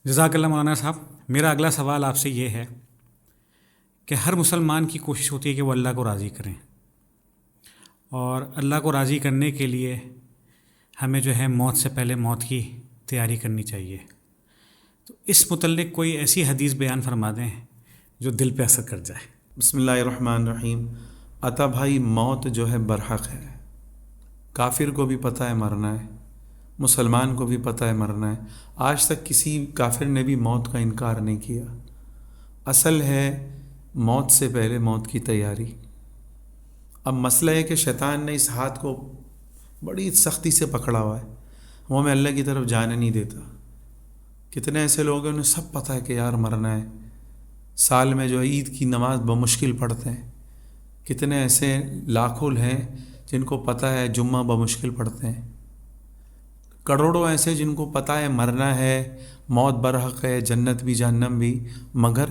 جزاک اللہ مولانا صاحب، میرا اگلا سوال آپ سے یہ ہے کہ ہر مسلمان کی کوشش ہوتی ہے کہ وہ اللہ کو راضی کریں، اور اللہ کو راضی کرنے کے لیے ہمیں جو ہے موت سے پہلے موت کی تیاری کرنی چاہیے۔ تو اس متعلق کوئی ایسی حدیث بیان فرما دیں جو دل پہ اثر کر جائے۔ بسم اللہ الرحمن الرحیم۔ عطا بھائی، موت جو ہے برحق ہے، کافر کو بھی پتہ ہے مرنا ہے، مسلمان کو بھی پتہ ہے مرنا ہے۔ آج تک کسی کافر نے بھی موت کا انکار نہیں کیا۔ اصل ہے موت سے پہلے موت کی تیاری۔ اب مسئلہ ہے کہ شیطان نے اس ہاتھ کو بڑی سختی سے پکڑا ہوا ہے، وہ ہمیں اللہ کی طرف جانے نہیں دیتا۔ کتنے ایسے لوگ ہیں انہیں سب پتہ ہے کہ یار مرنا ہے، سال میں جو عید کی نماز بمشکل پڑھتے ہیں۔ کتنے ایسے لاکھوں ہیں جن کو پتہ ہے جمعہ بمشکل پڑھتے ہیں۔ کروڑوں ایسے جن کو پتہ ہے مرنا ہے، موت برحق ہے، جنت بھی جہنم بھی، مگر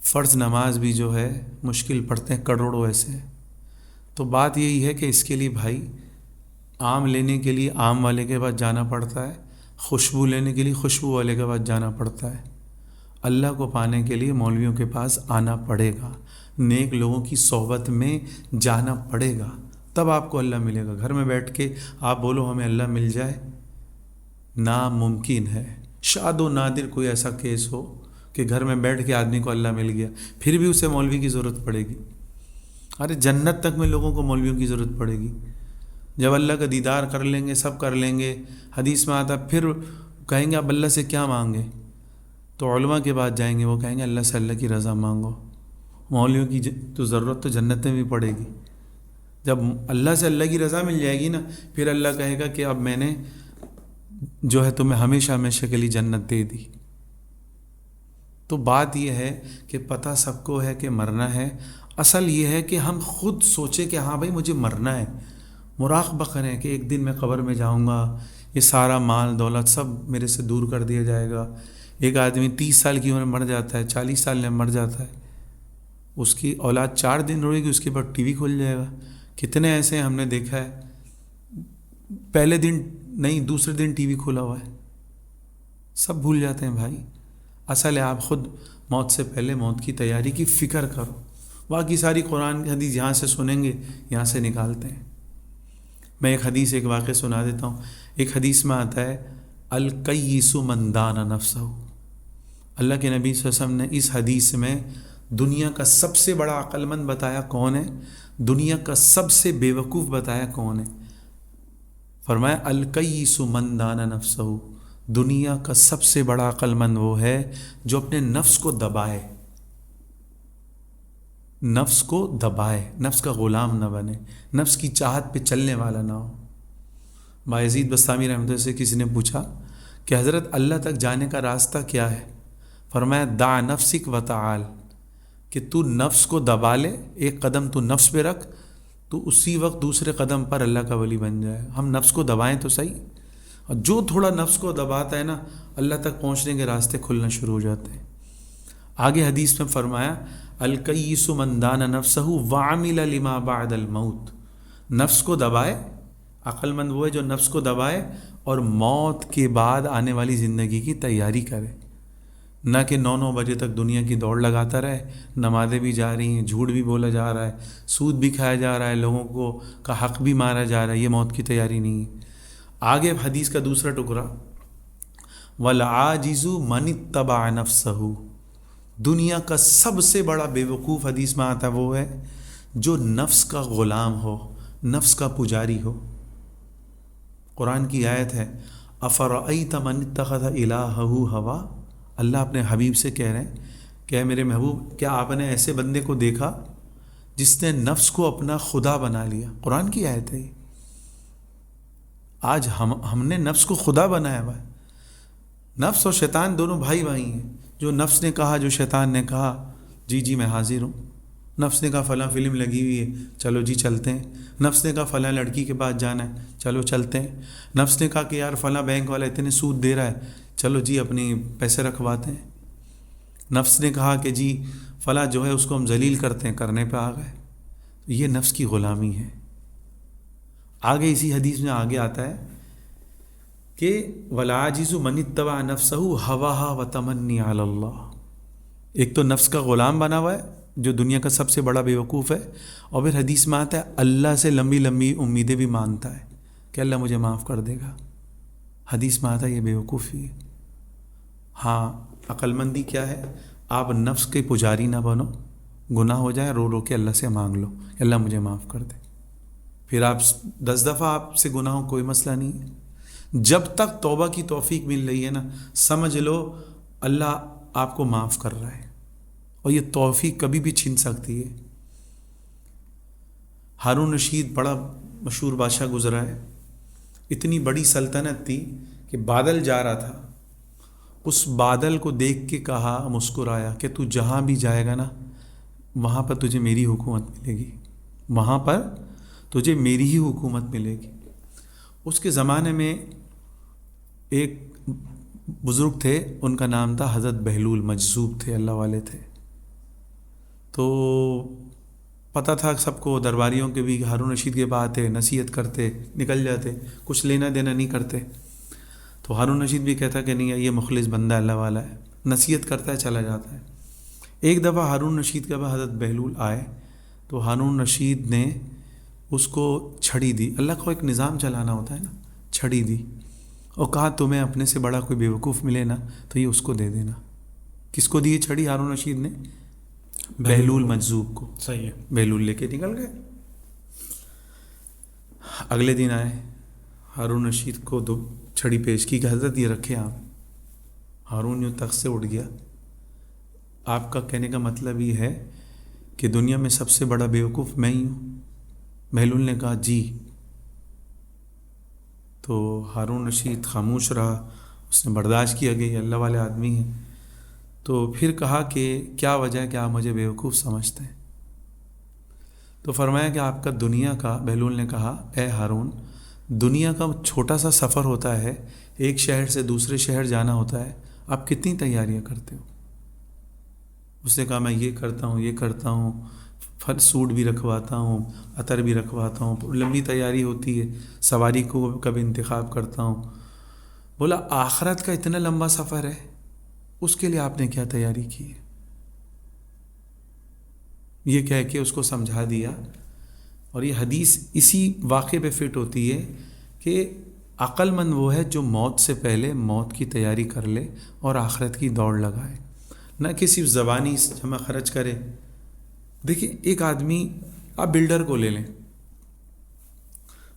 فرض نماز بھی جو ہے مشکل پڑھتے ہیں، کروڑوں ایسے۔ تو بات یہی ہے کہ اس کے لیے بھائی آم لینے کے لیے آم والے کے پاس جانا پڑتا ہے، خوشبو لینے کے لیے خوشبو والے کے پاس جانا پڑتا ہے۔ اللہ کو پانے کے لیے مولویوں کے پاس آنا پڑے گا، نیک لوگوں کی صحبت میں جانا پڑے گا، تب آپ کو اللہ ملے گا۔ گھر میں بیٹھ کے آپ بولو ہمیں اللہ مل جائے، ناممکن ہے۔ شاد و نادر کوئی ایسا کیس ہو کہ گھر میں بیٹھ کے آدمی کو اللہ مل گیا، پھر بھی اسے مولوی کی ضرورت پڑے گی۔ ارے جنت تک میں لوگوں کو مولویوں کی ضرورت پڑے گی۔ جب اللہ کا دیدار کر لیں گے، سب کر لیں گے، حدیث میں آتا پھر کہیں گے اب اللہ سے کیا مانگے، تو علماء کے بعد جائیں گے، وہ کہیں گے اللہ سے اللہ کی رضا مانگو۔ مولویوں کی تو ضرورت تو جنت میں بھی پڑے گی۔ جب اللہ سے اللہ کی رضا مل جائے گی نا، پھر اللہ کہے گا کہ اب میں نے جو ہے تمہیں ہمیشہ ہمیشہ کے لیے جنت دے دی۔ تو بات یہ ہے کہ پتہ سب کو ہے کہ مرنا ہے۔ اصل یہ ہے کہ ہم خود سوچیں کہ ہاں بھائی مجھے مرنا ہے، مراقبہ کریں کہ ایک دن میں قبر میں جاؤں گا، یہ سارا مال دولت سب میرے سے دور کر دیا جائے گا۔ ایک آدمی 30 سال کی عمر میں مر جاتا ہے، 40 سال میں مر جاتا ہے، اس کی اولاد 4 دن روئے گی، اس کے بعد ٹی وی کھل جائے گا۔ کتنے ایسے ہیں ہم نے دیکھا ہے، پہلے دن نہیں دوسرے دن ٹی وی کھلا ہوا ہے، سب بھول جاتے ہیں بھائی۔ اصل ہے آپ خود موت سے پہلے موت کی تیاری کی فکر کرو، باقی ساری قرآن کی حدیث یہاں سے سنیں گے، یہاں سے نکالتے ہیں۔ میں ایک حدیث ایک واقعہ سنا دیتا ہوں۔ ایک حدیث میں آتا ہے الکیس من دان نفسہ۔ اللہ کے نبی صلی اللہ علیہ وسلم نے اس حدیث میں دنیا کا سب سے بڑا عقل مند بتایا کون ہے، دنیا کا سب سے بے وقوف بتایا کون ہے۔ فرمایا الکیس من دان نفسہ، دنیا کا سب سے بڑا عقل مند وہ ہے جو اپنے نفس کو دبائے، نفس کو دبائے، نفس کا غلام نہ بنے، نفس کی چاہت پہ چلنے والا نہ ہو۔ بایزید بستامی رحمۃ اللہ سے کسی نے پوچھا کہ حضرت اللہ تک جانے کا راستہ کیا ہے؟ فرمایا دع نفسک و تعال، کہ تو نفس کو دبا لے، ایک قدم تو نفس پہ رکھ، تو اسی وقت دوسرے قدم پر اللہ کا ولی بن جائے۔ ہم نفس کو دبائیں تو صحیح، اور جو تھوڑا نفس کو دباتا ہے نا، اللہ تک پہنچنے کے راستے کھلنا شروع ہو جاتے ہیں۔ آگے حدیث میں فرمایا الکیس من دان نفسہ وعمل لما بعد الموت، نفس کو دبائے، عقل مند وہ ہے جو نفس کو دبائے اور موت کے بعد آنے والی زندگی کی تیاری کرے، نہ کہ 9 بجے تک دنیا کی دوڑ لگاتا رہے، نمازیں بھی جا رہی ہیں، جھوٹ بھی بولا جا رہا ہے، سود بھی کھایا جا رہا ہے، لوگوں کو کا حق بھی مارا جا رہا ہے، یہ موت کی تیاری نہیں ہے۔ آگے حدیث کا دوسرا ٹکڑا والعاجز من اتبع نفسہ، دنیا کا سب سے بڑا بے وقوف حدیث میں آتا وہ ہے جو نفس کا غلام ہو، نفس کا پجاری ہو۔ قرآن کی آیت ہے افرأیت من اتخذ الہہ ہوا، اللہ اپنے حبیب سے کہہ رہے ہیں کہ اے میرے محبوب، کیا آپ نے ایسے بندے کو دیکھا جس نے نفس کو اپنا خدا بنا لیا؟ قرآن کی آیت ہے یہ۔ آج ہم نے نفس کو خدا بنایا ہوا ہے۔ نفس اور شیطان دونوں بھائی بھائی ہیں، جو نفس نے کہا، جو شیطان نے کہا جی جی میں حاضر ہوں۔ نفس نے کہا فلاں فلم لگی ہوئی ہے، چلو جی چلتے ہیں۔ نفس نے کہا فلاں لڑکی کے پاس جانا ہے، چلو چلتے ہیں۔ نفس نے کہا کہ یار فلاں بینک والا اتنے سود دے رہا ہے، چلو جی اپنی پیسے رکھواتے ہیں۔ نفس نے کہا کہ جی فلاں جو ہے اس کو ہم ذلیل کرتے ہیں، کرنے پہ آ گئے۔ یہ نفس کی غلامی ہے۔ آگے اسی حدیث میں آگے آتا ہے کہ والعاجز من اتبع نفسہ ہواہا وتمنی علی اللہ. ایک تو نفس کا غلام بنا ہوا ہے جو دنیا کا سب سے بڑا بیوقوف ہے، اور پھر حدیث میں آتا ہے اللہ سے لمبی لمبی امیدیں بھی مانتا ہے کہ اللہ مجھے معاف کر دے گا. حدیث میں آتا ہے یہ بیوقوفی ہے. ہاں، عقل مندی کیا ہے؟ آپ نفس کے پجاری نہ بنو، گناہ ہو جائے رو رو کے اللہ سے مانگ لو کہ اللہ مجھے معاف کر دے. پھر آپ 10 دفعہ آپ سے گناہ ہو کوئی مسئلہ نہیں ہے. جب تک توبہ کی توفیق مل رہی ہے نا، سمجھ لو اللہ آپ کو معاف کر رہا ہے، اور یہ توفیق کبھی بھی چھن سکتی ہے. ہارون رشید بڑا مشہور بادشاہ گزرا ہے. اتنی بڑی سلطنت تھی کہ بادل جا رہا تھا، اس بادل کو دیکھ کے کہا، مسکرایا کہ تو جہاں بھی جائے گا نا وہاں پر تجھے میری حکومت ملے گی، وہاں پر تجھے میری ہی حکومت ملے گی. اس کے زمانے میں ایک بزرگ تھے، ان کا نام تھا حضرت بہلول، مجذوب تھے، اللہ والے تھے. تو پتہ تھا سب کو، درباریوں کے بھی، ہارون رشید کے پاس آتے، نصیحت کرتے، نکل جاتے، کچھ لینا دینا نہیں کرتے. تو ہارون رشید بھی کہتا کہ نہیں یہ مخلص بندہ اللہ والا ہے، نصیحت کرتا ہے چلا جاتا ہے. ایک دفعہ ہارون رشید کے پاس حضرت بہلول آئے تو ہارون رشید نے اس کو چھڑی دی. اللہ کو ایک نظام چلانا ہوتا ہے نا، چھڑی دی اور کہا تمہیں اپنے سے بڑا کوئی بیوقوف ملے نا تو یہ اس کو دے دینا. کس کو دی چھڑی؟ ہارون رشید نے بہلول مجذوب کو. صحیح ہے. بہلول لے کے نکل گئے. اگلے دن آئے، ہارون رشید کو دو چھڑی پیش کی کہ حضرت یہ رکھے آپ. ہارون یوں تخت سے اٹھ گیا. آپ کا کہنے کا مطلب یہ ہے کہ دنیا میں سب سے بڑا بیوقوف میں ہی ہوں؟ بہلول نے کہا جی. تو ہارون رشید خاموش رہا، اس نے برداشت کیا کہ یہ اللہ والے آدمی ہیں. تو پھر کہا کہ کیا وجہ ہے کہ آپ مجھے بیوقوف سمجھتے ہیں؟ تو فرمایا کہ آپ کا دنیا کا، بہلول نے کہا اے ہارون، دنیا کا چھوٹا سا سفر ہوتا ہے، ایک شہر سے دوسرے شہر جانا ہوتا ہے، آپ کتنی تیاریاں کرتے ہو؟ اس نے کہا میں یہ کرتا ہوں، یہ کرتا ہوں، پھل سوٹ بھی رکھواتا ہوں، عطر بھی رکھواتا ہوں، لمبی تیاری ہوتی ہے، سواری کو کبھی انتخاب کرتا ہوں. بولا آخرت کا اتنا لمبا سفر ہے، اس کے لیے آپ نے کیا تیاری کی ہے؟ یہ کہہ کے اس کو سمجھا دیا. اور یہ حدیث اسی واقعے پہ فٹ ہوتی ہے کہ عقل مند وہ ہے جو موت سے پہلے موت کی تیاری کر لے اور آخرت کی دوڑ لگائے، نہ کہ صرف زبانی جمع خرچ کرے. دیکھیں ایک آدمی، آپ بلڈر کو لے لیں،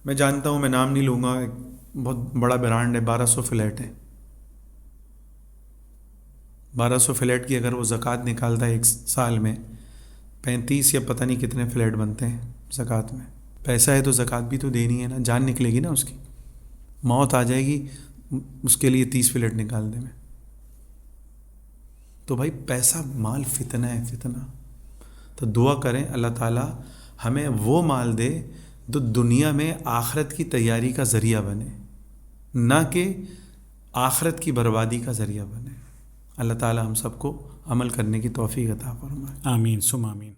میں جانتا ہوں، میں نام نہیں لوں گا، ایک بہت بڑا برانڈ ہے، 1200 فلیٹ ہے. 1200 فلیٹ کی اگر وہ زکوٰۃ نکالتا ہے ایک سال میں 35 یا پتہ نہیں کتنے فلیٹ بنتے ہیں زکوٰۃ میں. پیسہ ہے تو زکوٰۃ بھی تو دینی ہے نا، جان نکلے گی نا اس کی، موت آ جائے گی اس کے لیے 30 فلیٹ نکالنے میں. تو بھائی پیسہ مال فتنہ ہے، فتنہ. تو دعا کریں اللہ تعالیٰ ہمیں وہ مال دے جو دنیا میں آخرت کی تیاری کا ذریعہ بنے، نہ کہ آخرت کی بربادی کا ذریعہ بنے. اللہ تعالیٰ ہم سب کو عمل کرنے کی توفیق عطا فرمائے. آمین ثم آمین.